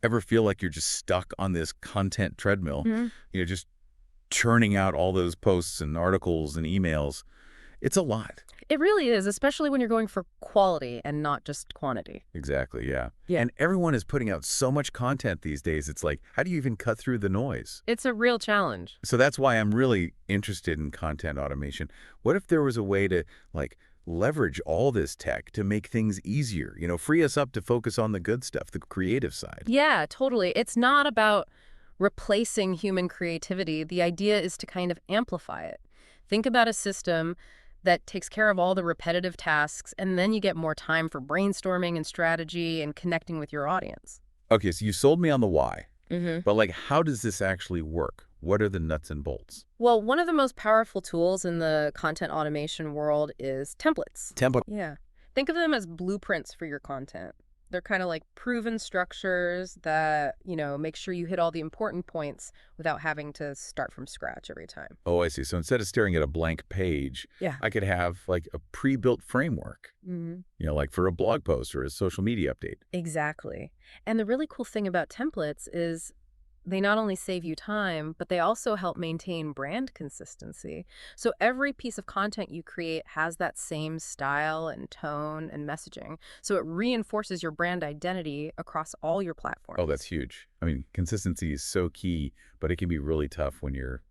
Ever feel like you're just stuck on this content treadmill, Mhm. just churning out all those posts and articles and emails? It's a lot. It really is, especially when you're going for quality and not just quantity. Exactly, yeah. Yeah. And everyone is putting out so much content these days. It's like, how do you even cut through the noise? It's a real challenge. So that's why I'm really interested in content automation. What if there was a way to, like, leverage all this tech to make things easier, free us up to focus on the good stuff, the creative side? Yeah, totally. It's not about replacing human creativity. The idea is to kind of amplify it. Think about a system that takes care of all the repetitive tasks, and then you get more time for brainstorming and strategy and connecting with your audience. Okay, so you sold me on the why, hmm but like, how does this actually work? What are the nuts and bolts? Well, one of the most powerful tools in the content automation world is templates. Template. Yeah. Think of them as blueprints for your content. They're kind of like proven structures that, make sure you hit all the important points without having to start from scratch every time. Oh, I see. So instead of staring at a blank page, Yeah. I could have like a pre-built framework, hmm like for a blog post or a social media update. Exactly. And the really cool thing about templates is they not only save you time, but they also help maintain brand consistency. So every piece of content you create has that same style and tone and messaging. So it reinforces your brand identity across all your Oh, that's platforms. huge. I mean, consistency is so key, but it can be really tough when you're,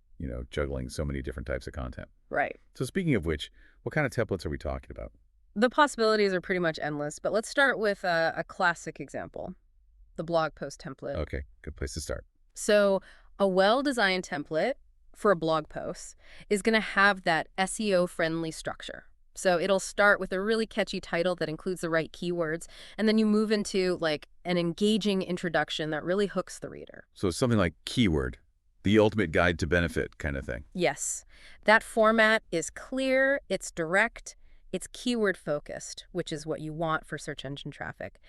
juggling so many different types of content. Right. So speaking of which, what kind of templates are we talking about? The possibilities are pretty much endless, but let's start with a classic example, the blog post template. Okay, good place to start. So a well-designed template for a blog post is going to have that SEO-friendly structure. So it'll start with a really catchy title that includes the right keywords, and then you move into like an engaging introduction that really hooks the reader. So something like keyword, the ultimate guide to benefit kind of thing. Yes, that format is clear, it's direct, it's keyword focused, which is what you want for search engine traffic.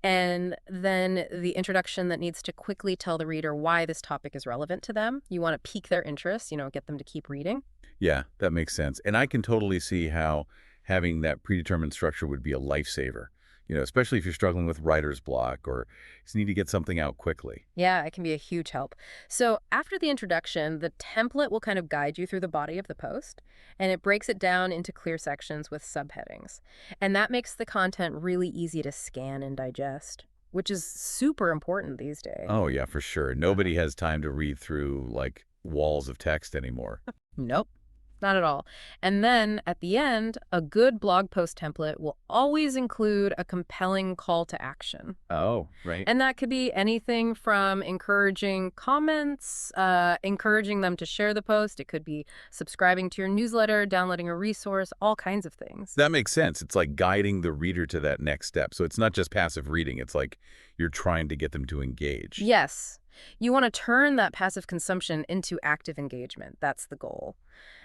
And then the introduction that needs to quickly tell the reader why this topic is relevant to them. You want to pique their interest, get them to keep reading. Yeah, that makes sense. And I can totally see how having that predetermined structure would be a lifesaver, especially if you're struggling with writer's block or just need to get something out quickly. Yeah, it can be a huge help. So after the introduction, the template will kind of guide you through the body of the post, and it breaks it down into clear sections with subheadings. And that makes the content really easy to scan and digest, which is super important these days. Oh, yeah, for sure. Nobody has time to read through, like, walls of text anymore. Nope. Not at all. And then at the end, a good blog post template will always include a compelling call to action. Oh, right. And that could be anything from encouraging comments, encouraging them to share the post. It could be subscribing to your newsletter, downloading a resource, all kinds of things. That makes sense. It's like guiding the reader to that next step. So it's not just passive reading. It's like you're trying to get them to engage. Yes, you want to turn that passive consumption into active engagement. That's the goal.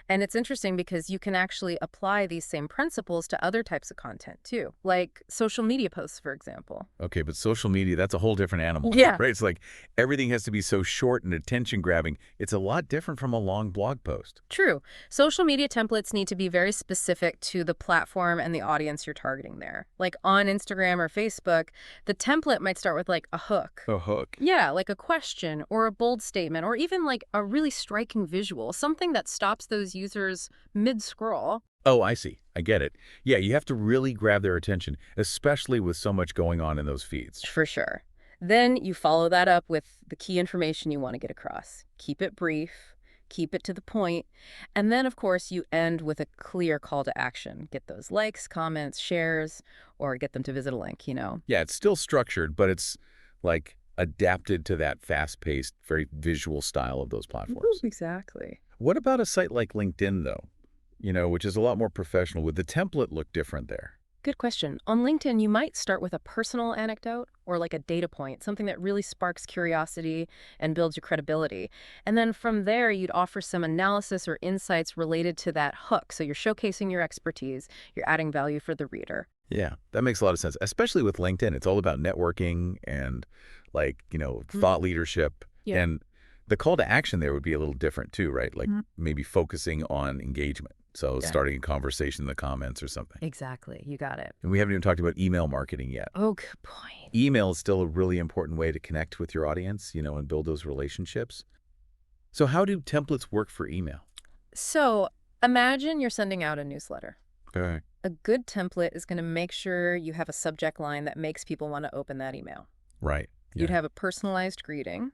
And it's interesting because you can actually apply these same principles to other types of content too, like social media posts, for example. Okay, but social media, that's a whole different animal, Yeah. right? It's like everything has to be so short and attention-grabbing. It's a lot different from a long blog post. True. Social media templates need to be very specific to the platform and the audience you're targeting there. Like on Instagram or Facebook, the template might start with like a hook. A hook. Yeah, like a question or a bold statement or even like a really striking visual, something that stops those users mid-scroll. Oh, I see. I get it. Yeah, you have to really grab their attention, especially with so much going on in those feeds. For sure. Then you follow that up with the key information you want to get across. Keep it brief, keep it to the point, and then, of course, you end with a clear call to action. Get those likes, comments, shares, or get them to visit a link. Yeah, it's still structured, but it's like adapted to that fast-paced, very visual style of those platforms. Exactly. What about a site like LinkedIn, though? Which is a lot more professional. Would the template look different there? Good question. On LinkedIn, you might start with a personal anecdote or like a data point, something that really sparks curiosity and builds your credibility. And then from there, you'd offer some analysis or insights related to that hook. So you're showcasing your expertise, you're adding value for the reader. Yeah, that makes a lot of sense, especially with LinkedIn. It's all about networking and like, thought leadership. Yeah. And the call to action there would be a little different too, right? Like maybe focusing on engagement. So Yeah. starting a conversation in the comments or something. Exactly. You got it. And we haven't even talked about email marketing yet. Oh, good point. Email is still a really important way to connect with your audience, and build those relationships. So how do templates work for email? So imagine you're sending out a newsletter. Okay. A good template is going to make sure you have a subject line that makes people want to open that email. Right. You'd Yeah. have a personalized greeting,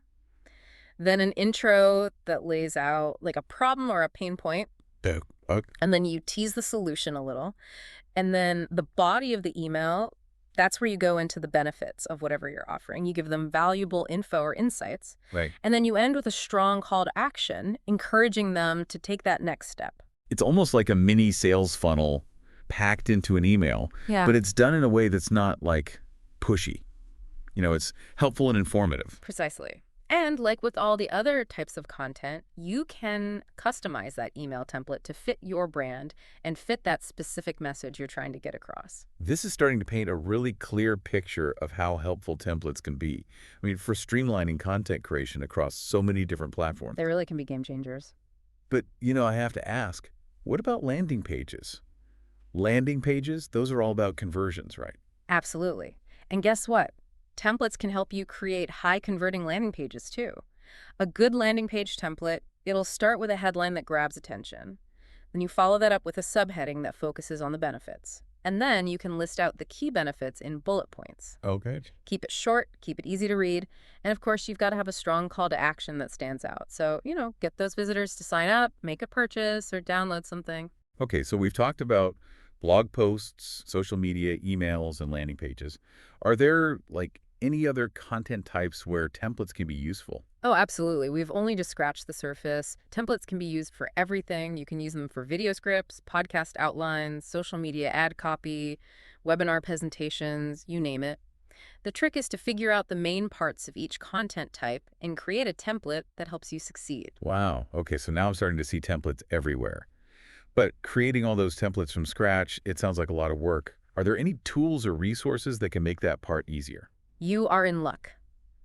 then an intro that lays out like a problem or a pain point, Oh, okay. and then you tease the solution a little. And then the body of the email, that's where you go into the benefits of whatever you're offering. You give them valuable info or insights. Right. And then you end with a strong call to action, encouraging them to take that next step. It's almost like a mini sales funnel packed into an email, Yeah. but it's done in a way that's not like pushy. It's helpful and informative. Precisely. And like with all the other types of content, you can customize that email template to fit your brand and fit that specific message you're trying to get across. This is starting to paint a really clear picture of how helpful templates can be. I mean, for streamlining content creation across so many different platforms. They really can be game changers. But, I have to ask, what about landing pages? Landing pages, those are all about conversions, right? Absolutely. And guess what? Templates can help you create high converting landing pages too. A good landing page template, it'll start with a headline that grabs attention. Then you follow that up with a subheading that focuses on the benefits. And then you can list out the key benefits in bullet points. Okay. Keep it short, keep it easy to read, and of course, you've got to have a strong call to action that stands out. So, get those visitors to sign up, make a purchase, or download something. Okay, so we've talked about blog posts, social media, emails, and landing pages. Are there, any other content types where templates can be useful? Oh, absolutely. We've only just scratched the surface. Templates can be used for everything. You can use them for video scripts, podcast outlines, social media ad copy, webinar presentations, you name it. The trick is to figure out the main parts of each content type and create a template that helps you succeed. Wow. Okay, so now I'm starting to see templates everywhere. But creating all those templates from scratch, it sounds like a lot of work. Are there any tools or resources that can make that part easier? You are in luck.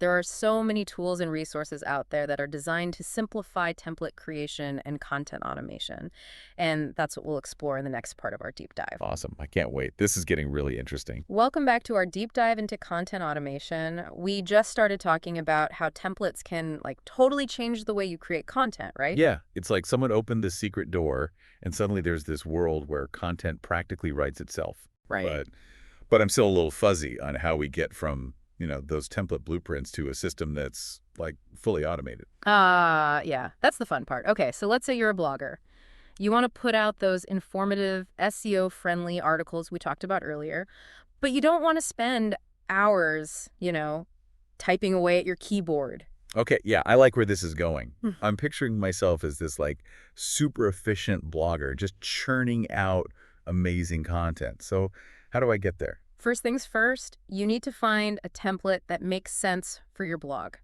There are so many tools and resources out there that are designed to simplify template creation and content automation. And that's what we'll explore in the next part of our deep dive. Awesome. I can't wait. This is getting really interesting. Welcome back to our deep dive into content automation. We just started talking about how templates can totally change the way you create content, right? Yeah, it's like someone opened the secret door and suddenly there's this world where content practically writes itself. Right. But I'm still a little fuzzy on how we get from, those template blueprints to a system that's fully automated. Yeah, that's the fun part. Okay, so let's say you're a blogger. You want to put out those informative, SEO-friendly articles we talked about earlier, but you don't want to spend hours, typing away at your keyboard. Okay, yeah, I like where this is going. Hmm. I'm picturing myself as this super efficient blogger just churning out amazing content. So how do I get there? First things first, you need to find a template that makes sense for your blog.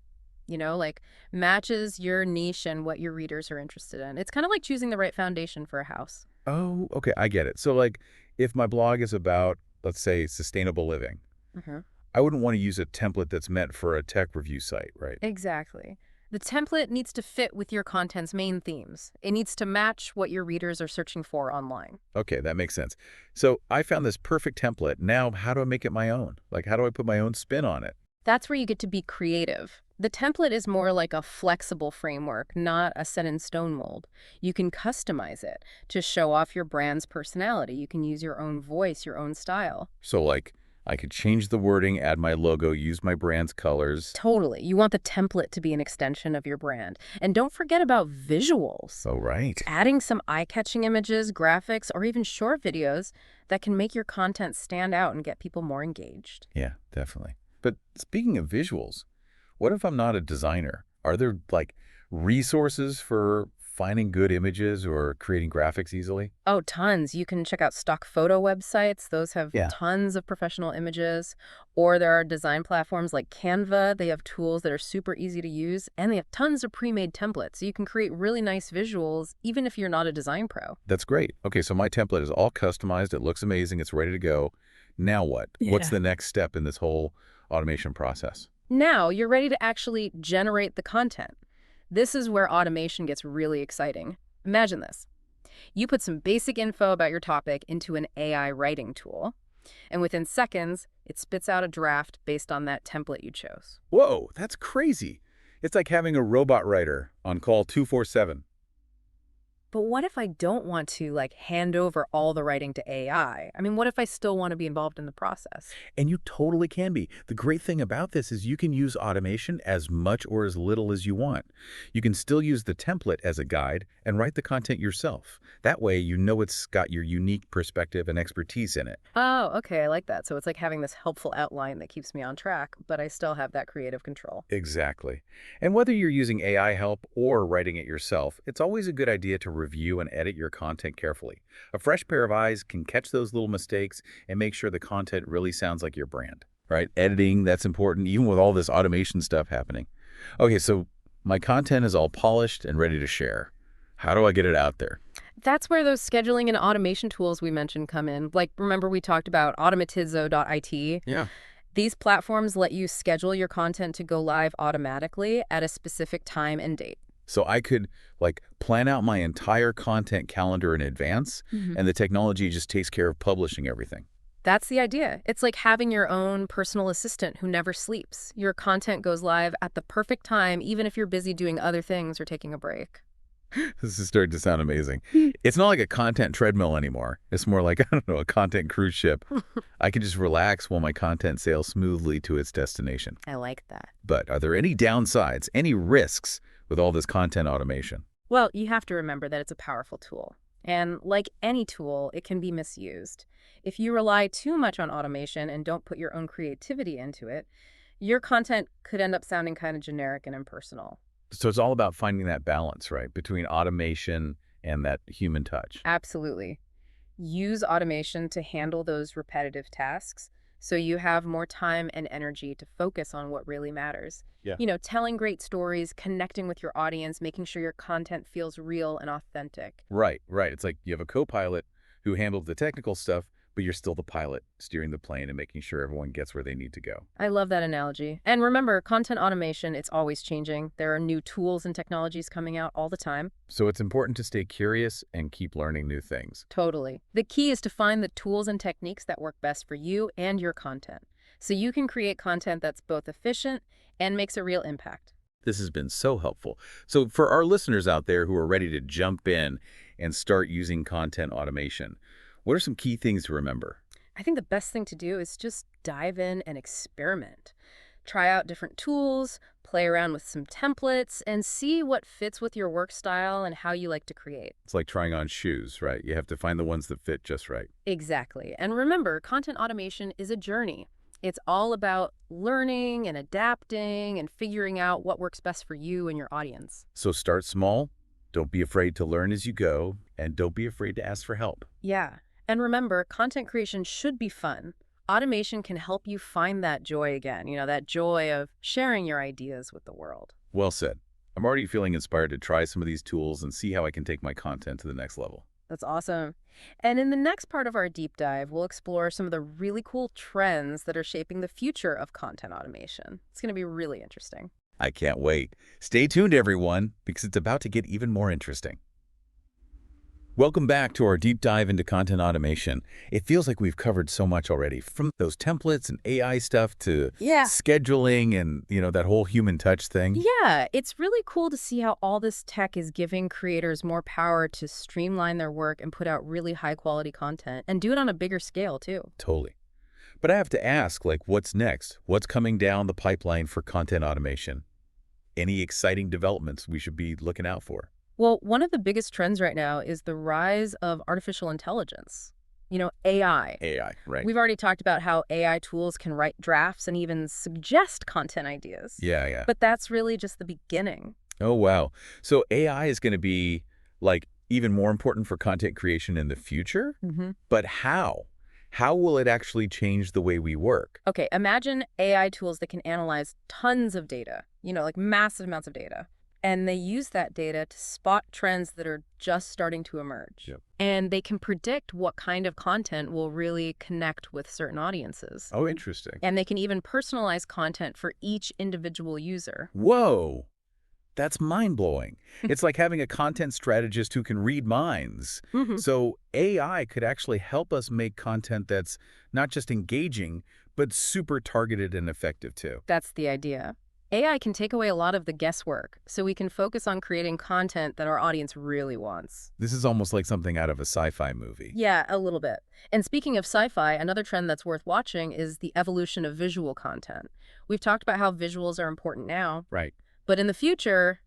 Matches your niche and what your readers are interested in. It's kind of like choosing the right foundation for a house. Oh, okay, I get it. So if my blog is about, let's say, sustainable living, Hmm. I wouldn't want to use a template that's meant for a tech review site, right? Exactly. The template needs to fit with your content's main themes. It needs to match what your readers are searching for online. Okay, that makes sense. So I found this perfect template. Now, how do I make it my own? How do I put my own spin on it? That's where you get to be creative. The template is more like a flexible framework, not a set-in-stone mold. You can customize it to show off your brand's personality. You can use your own voice, your own style. So I could change the wording, add my logo, use my brand's colors. Totally. You want the template to be an extension of your brand. And don't forget about visuals. Oh, right. Adding some eye-catching images, graphics, or even short videos that can make your content stand out and get people more engaged. Yeah, definitely. But speaking of visuals, what if I'm not a designer? Are there resources for finding good images or creating graphics easily? Oh, tons. You can check out stock photo websites. Those have Yeah. tons of professional images. Or there are design platforms like Canva. They have tools that are super easy to use, and they have tons of pre-made templates. So you can create really nice visuals, even if you're not a design pro. That's great. Okay, so my template is all customized. It looks amazing. It's ready to go. Now what? What's Yeah. the next step in this whole automation process? Now you're ready to actually generate the content. This is where automation gets really exciting. Imagine this. You put some basic info about your topic into an AI writing tool, and within seconds, it spits out a draft based on that template you chose. Whoa, that's crazy. It's like having a robot writer on call 247. But what if I don't want to, like, hand over all the writing to AI? I mean, what if I still want to be involved in the process? And you totally can be. The great thing about this is you can use automation as much or as little as you want. You can still use the template as a guide and write the content yourself. That way, you know it's got your unique perspective and expertise in it. Oh, okay, I like that. So it's like having this helpful outline that keeps me on track, but I still have that creative control. Exactly. And whether you're using AI help or writing it yourself, it's always a good idea to review and edit your content carefully. A fresh pair of eyes can catch those little mistakes and make sure the content really sounds like your brand, right? Editing, that's important, even with all this automation stuff happening. Okay, so my content is all polished and ready to share. How do I get it out there? That's where those scheduling and automation tools we mentioned come in. Like, remember we talked about Automatizzo.it? Yeah. These platforms let you schedule your content to go live automatically at a specific time and date. So I could like plan out my entire content calendar in advance, and the technology just takes care of publishing everything. That's the idea. It's like having your own personal assistant who never sleeps. Your content goes live at the perfect time, even if you're busy doing other things or taking a break. This is starting to sound amazing. It's not like a content treadmill anymore. It's more like, I don't know, a content cruise ship. I can just relax while my content sails smoothly to its destination. I like that. But are there any downsides, any risks with all this content automation? Well, you have to remember that it's a powerful tool. And like any tool, it can be misused. If you rely too much on automation and don't put your own creativity into it, your content could end up sounding kind of generic and impersonal. So it's all about finding that balance, right, between automation and that human touch. Absolutely. Use automation to handle those repetitive tasks so you have more time and energy to focus on what really matters. Yeah. Telling great stories, connecting with your audience, making sure your content feels real and authentic. Right, right. It's like you have a co-pilot who handles the technical stuff, but you're still the pilot steering the plane and making sure everyone gets where they need to go. I love that analogy. And remember, content automation, it's always changing. There are new tools and technologies coming out all the time. So it's important to stay curious and keep learning new things. Totally. The key is to find the tools and techniques that work best for you and your content, so you can create content that's both efficient and makes a real impact. This has been so helpful. So for our listeners out there who are ready to jump in and start using content automation, what are some key things to remember? I think the best thing to do is just dive in and experiment. Try out different tools, play around with some templates, and see what fits with your work style and how you like to create. It's like trying on shoes, right? You have to find the ones that fit just right. Exactly. And remember, content automation is a journey. It's all about learning and adapting and figuring out what works best for you and your audience. So start small, don't be afraid to learn as you go, and don't be afraid to ask for help. Yeah. And remember, content creation should be fun. Automation can help you find that joy again, that joy of sharing your ideas with the world. Well said. I'm already feeling inspired to try some of these tools and see how I can take my content to the next level. That's awesome. And in the next part of our deep dive, we'll explore some of the really cool trends that are shaping the future of content automation. It's going to be really interesting. I can't wait. Stay tuned, everyone, because it's about to get even more interesting. Welcome back to our deep dive into content automation. It feels like we've covered so much already, from those templates and AI stuff to scheduling and, that whole human touch thing. Yeah, it's really cool to see how all this tech is giving creators more power to streamline their work and put out really high-quality content and do it on a bigger scale, too. Totally. But I have to ask, what's next? What's coming down the pipeline for content automation? Any exciting developments we should be looking out for? Well, one of the biggest trends right now is the rise of artificial intelligence. AI. AI, right. We've already talked about how AI tools can write drafts and even suggest content ideas. Yeah, yeah. But that's really just the beginning. Oh, wow. So AI is going to be, even more important for content creation in the future? But how? How will it actually change the way we work? Okay, imagine AI tools that can analyze tons of data, like massive amounts of data. And they use that data to spot trends that are just starting to emerge. Yep. And they can predict what kind of content will really connect with certain audiences. Oh, interesting. And they can even personalize content for each individual user. Whoa. That's mind-blowing. It's like having a content strategist who can read minds. Hmm. So AI could actually help us make content that's not just engaging, but super targeted and effective too. That's the idea. AI can take away a lot of the guesswork, so we can focus on creating content that our audience really wants. This is almost like something out of a sci-fi movie. Yeah, a little bit. And speaking of sci-fi, another trend that's worth watching is the evolution of visual content. We've talked about how visuals are important now, Right. but in the future,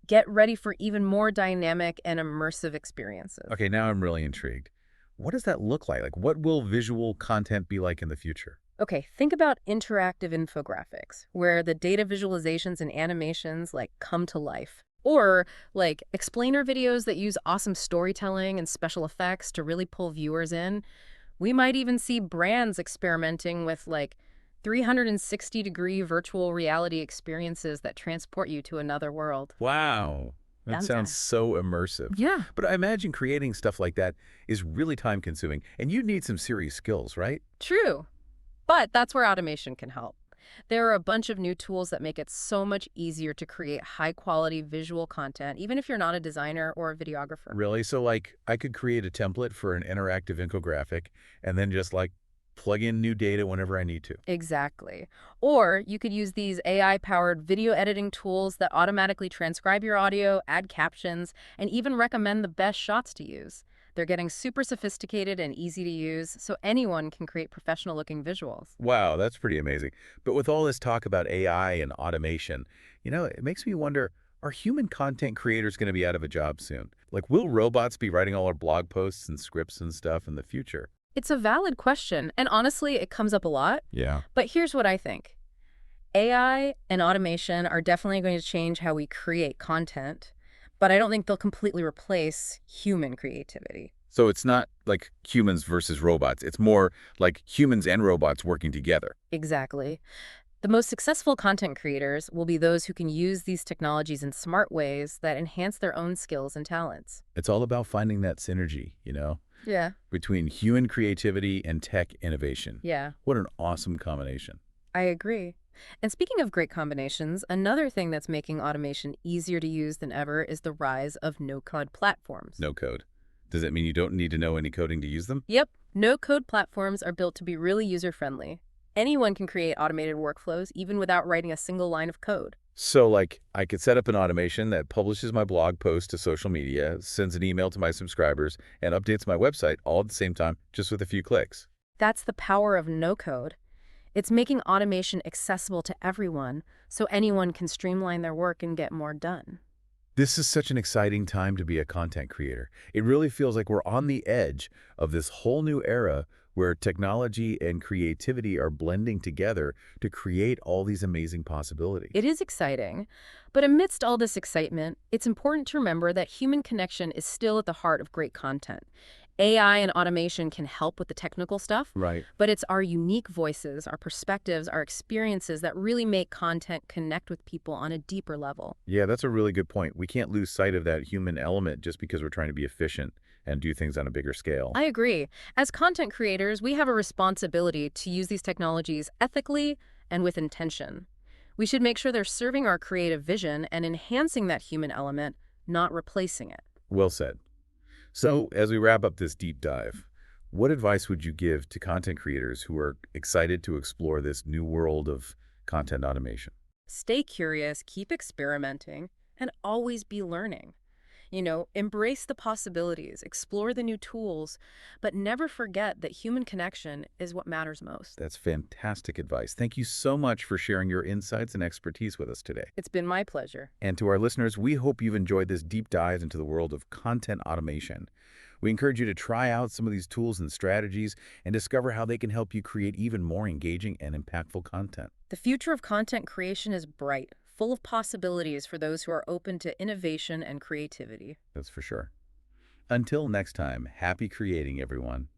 get ready for even more dynamic and immersive experiences. Okay, now I'm really intrigued. What does that look like? Like, what will visual content be like in the future? Okay, think about interactive infographics, where the data visualizations and animations come to life. Or explainer videos that use awesome storytelling and special effects to really pull viewers in. We might even see brands experimenting with 360-degree virtual reality experiences that transport you to another world. Wow. That sounds Downtime. so immersive. Yeah. But I imagine creating stuff like that is really time consuming, and you need some serious skills, right? True. But that's where automation can help. There are a bunch of new tools that make it so much easier to create high-quality visual content, even if you're not a designer or a videographer. Really? So, like, I could create a template for an interactive infographic and then just, like, plug in new data whenever I need to. Exactly. Or you could use these AI-powered video editing tools that automatically transcribe your audio, add captions, and even recommend the best shots to use. They're getting super sophisticated and easy to use, so anyone can create professional-looking visuals. Wow, that's pretty amazing. But with all this talk about AI and automation, it makes me wonder, are human content creators going to be out of a job soon? Like, will robots be writing all our blog posts and scripts and stuff in the future? It's a valid question, and honestly, it comes up a lot. Yeah. But here's what I think. AI and automation are definitely going to change how we create content, but I don't think they'll completely replace human creativity. So it's not like humans versus robots. It's more like humans and robots working together. Exactly. The most successful content creators will be those who can use these technologies in smart ways that enhance their own skills and talents. It's all about finding that synergy, Yeah. between human creativity and tech innovation. Yeah, What an awesome combination. I agree. And speaking of great combinations, another thing that's making automation easier to use than ever is the rise of no-code platforms. No code. Does that mean you don't need to know any coding to use them? Yep, no-code platforms are built to be really user-friendly. Anyone can create automated workflows even without writing a single line of code. So, like, I could set up an automation that publishes my blog post to social media, sends an email to my subscribers, and updates my website all at the same time, just with a few clicks. That's the power of no-code. It's making automation accessible to everyone, so anyone can streamline their work and get more done. This is such an exciting time to be a content creator. It really feels like we're on the edge of this whole new era where technology and creativity are blending together to create all these amazing possibilities. It is exciting, but amidst all this excitement, it's important to remember that human connection is still at the heart of great content. AI and automation can help with the technical stuff, Right. but it's our unique voices, our perspectives, our experiences that really make content connect with people on a deeper level. Yeah, that's a really good point. We can't lose sight of that human element just because we're trying to be efficient and do things on a bigger scale. I agree. As content creators, we have a responsibility to use these technologies ethically and with intention. We should make sure they're serving our creative vision and enhancing that human element, not replacing it. Well said. So, as we wrap up this deep dive, what advice would you give to content creators who are excited to explore this new world of content automation? Stay curious, keep experimenting, and always be learning. Embrace the possibilities, explore the new tools, but never forget that human connection is what matters most. That's fantastic advice. Thank you so much for sharing your insights and expertise with us today. It's been my pleasure. And to our listeners, we hope you've enjoyed this deep dive into the world of content automation. We encourage you to try out some of these tools and strategies and discover how they can help you create even more engaging and impactful content. The future of content creation is bright, full of possibilities for those who are open to innovation and creativity. That's for sure. Until next time, happy creating, everyone.